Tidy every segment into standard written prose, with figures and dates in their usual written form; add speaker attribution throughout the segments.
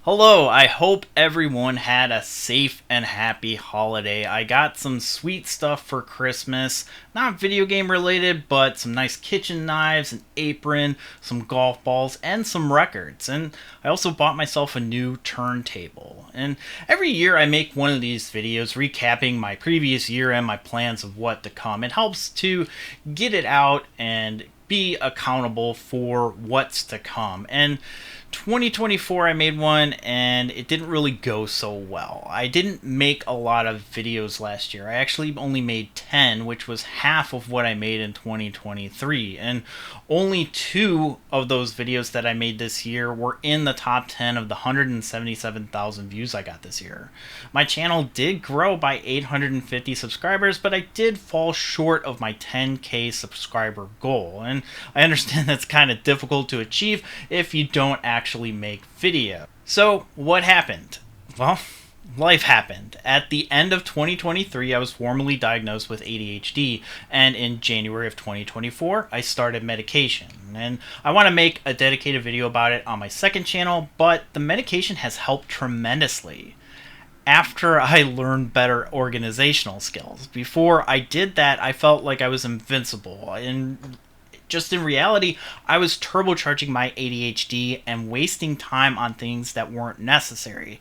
Speaker 1: Hello, I hope everyone had a safe and happy holiday. I got some sweet stuff for Christmas, not video game related, but some nice kitchen knives, an apron, some golf balls, and some records. And I also bought myself a new turntable. And every year I make one of these videos recapping my previous year and my plans of what to come. It helps to get it out and be accountable for what's to come. And 2024 I made one and it didn't really go so well. I didn't make a lot of videos last year. I actually only made 10, which was half of what I made in 2023. And only 2 of those videos that I made this year were in the top 10 of the 177,000 views I got this year. My channel did grow by 850 subscribers, but I did fall short of my 10k subscriber goal. And I understand that's kind of difficult to achieve if you don't actually make video. So what happened? Well, life happened. At the end of 2023, I was formally diagnosed with ADHD, and in January of 2024, I started medication. And I want to make a dedicated video about it on my second channel, but the medication has helped tremendously after I learned better organizational skills. Before I did that, I felt like I was invincible. And just in reality, I was turbocharging my ADHD and wasting time on things that weren't necessary.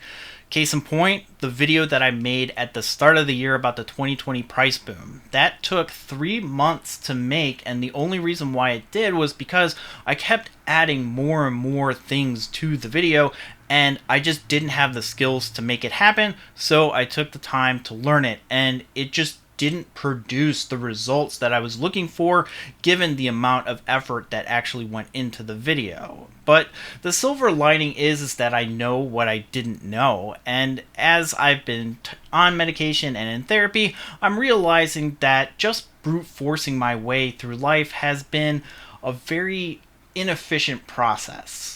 Speaker 1: Case in point, the video that I made at the start of the year about the 2020 price boom. That took 3 months to make, and the only reason why it did was because I kept adding more and more things to the video, and I just didn't have the skills to make it happen, so I took the time to learn it, and it just didn't produce the results that I was looking for given the amount of effort that actually went into the video. But the silver lining is that I know what I didn't know, and as I've been on medication and in therapy, I'm realizing that just brute forcing my way through life has been a very inefficient process.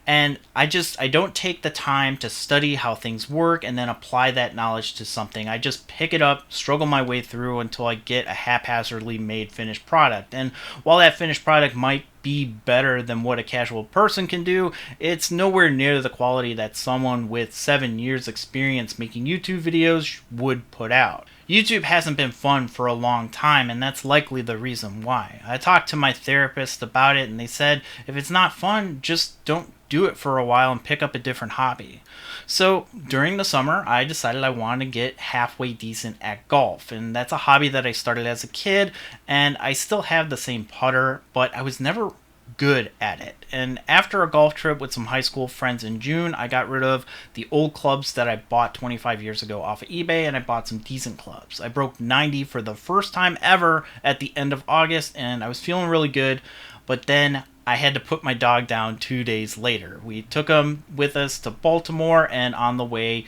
Speaker 1: And I don't take the time to study how things work and then apply that knowledge to something. I just pick it up, struggle my way through until I get a haphazardly made finished product. And while that finished product might be better than what a casual person can do, it's nowhere near the quality that someone with 7 years experience making YouTube videos would put out. YouTube hasn't been fun for a long time, and that's likely the reason why. I talked to my therapist about it, and they said if it's not fun, just don't do it for a while and pick up a different hobby. So during the summer, I decided I wanted to get halfway decent at golf, and that's a hobby that I started as a kid, and I still have the same putter, but I was never good at it. And after a golf trip with some high school friends in June, I got rid of the old clubs that I bought 25 years ago off of eBay, and I bought some decent clubs. I broke 90 for the first time ever at the end of August, and I was feeling really good, but then I had to put my dog down 2 days later. We took him with us to Baltimore, and on the way,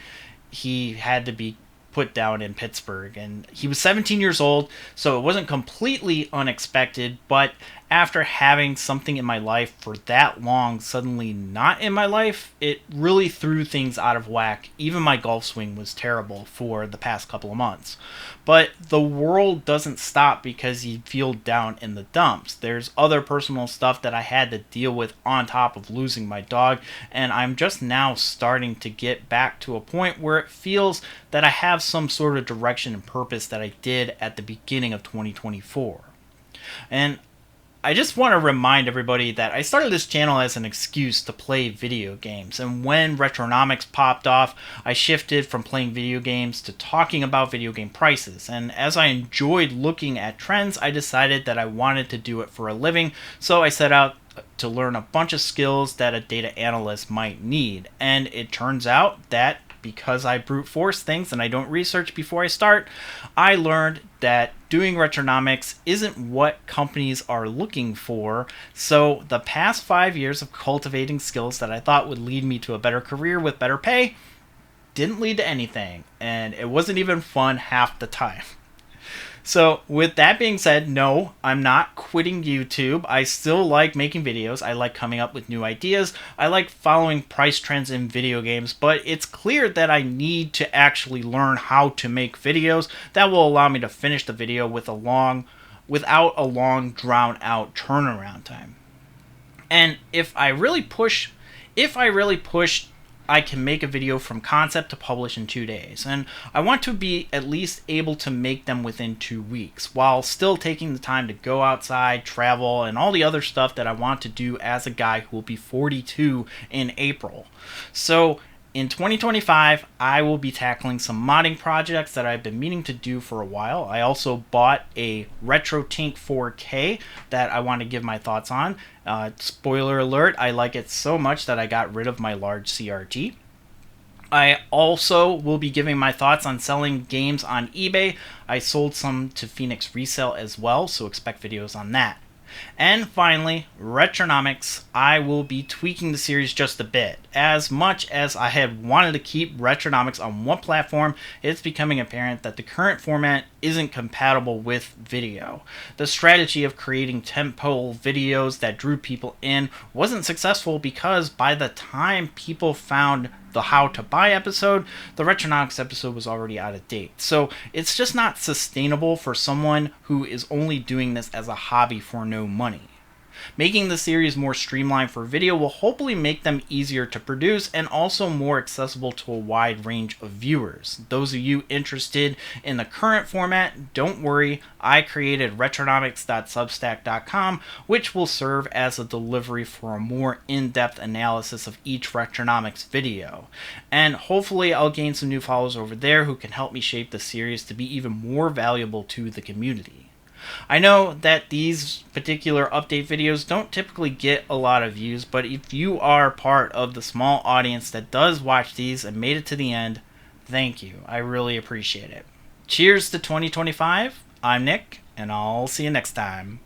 Speaker 1: he had to be put down in Pittsburgh. And he was 17 years old, so it wasn't completely unexpected, but after having something in my life for that long suddenly not in my life, it really threw things out of whack. Even my golf swing was terrible for the past couple of months. But the world doesn't stop because you feel down in the dumps. There's other personal stuff that I had to deal with on top of losing my dog, and I'm just now starting to get back to a point where it feels that I have some sort of direction and purpose that I did at the beginning of 2024. And I just want to remind everybody that I started this channel as an excuse to play video games, and when Retronomics popped off, I shifted from playing video games to talking about video game prices, and as I enjoyed looking at trends, I decided that I wanted to do it for a living, so I set out to learn a bunch of skills that a data analyst might need, and it turns out that because I brute force things and I don't research before I start, I learned that doing Retronomics isn't what companies are looking for. So the past 5 years of cultivating skills that I thought would lead me to a better career with better pay didn't lead to anything, and it wasn't even fun half the time. So with that being said, no, I'm not quitting YouTube. I still like making videos. I like coming up with new ideas. I like following price trends in video games, but it's clear that I need to actually learn how to make videos that will allow me to finish the video without a long drawn out turnaround time. And if I really push I can make a video from concept to publish in 2 days. And I want to be at least able to make them within 2 weeks while still taking the time to go outside, travel, and all the other stuff that I want to do as a guy who will be 42 in April. So in 2025, I will be tackling some modding projects that I've been meaning to do for a while. I also bought a RetroTink 4K that I want to give my thoughts on. Spoiler alert, I like it so much that I got rid of my large CRT. I also will be giving my thoughts on selling games on eBay. I sold some to Phoenix Resale as well, so expect videos on that. And finally, Retronomics. I will be tweaking the series just a bit. As much as I had wanted to keep Retronomics on one platform, it's becoming apparent that the current format isn't compatible with video. The strategy of creating tentpole videos that drew people in wasn't successful because by the time people found the how to buy episode, the Retronomics episode was already out of date. So it's just not sustainable for someone who is only doing this as a hobby for no money. Making the series more streamlined for video will hopefully make them easier to produce and also more accessible to a wide range of viewers. Those of you interested in the current format, don't worry, I created retronomics.substack.com, which will serve as a delivery for a more in-depth analysis of each Retronomics video. And hopefully I'll gain some new followers over there who can help me shape the series to be even more valuable to the community. I know that these particular update videos don't typically get a lot of views, but if you are part of the small audience that does watch these and made it to the end, thank you. I really appreciate it. Cheers to 2025. I'm Nick, and I'll see you next time.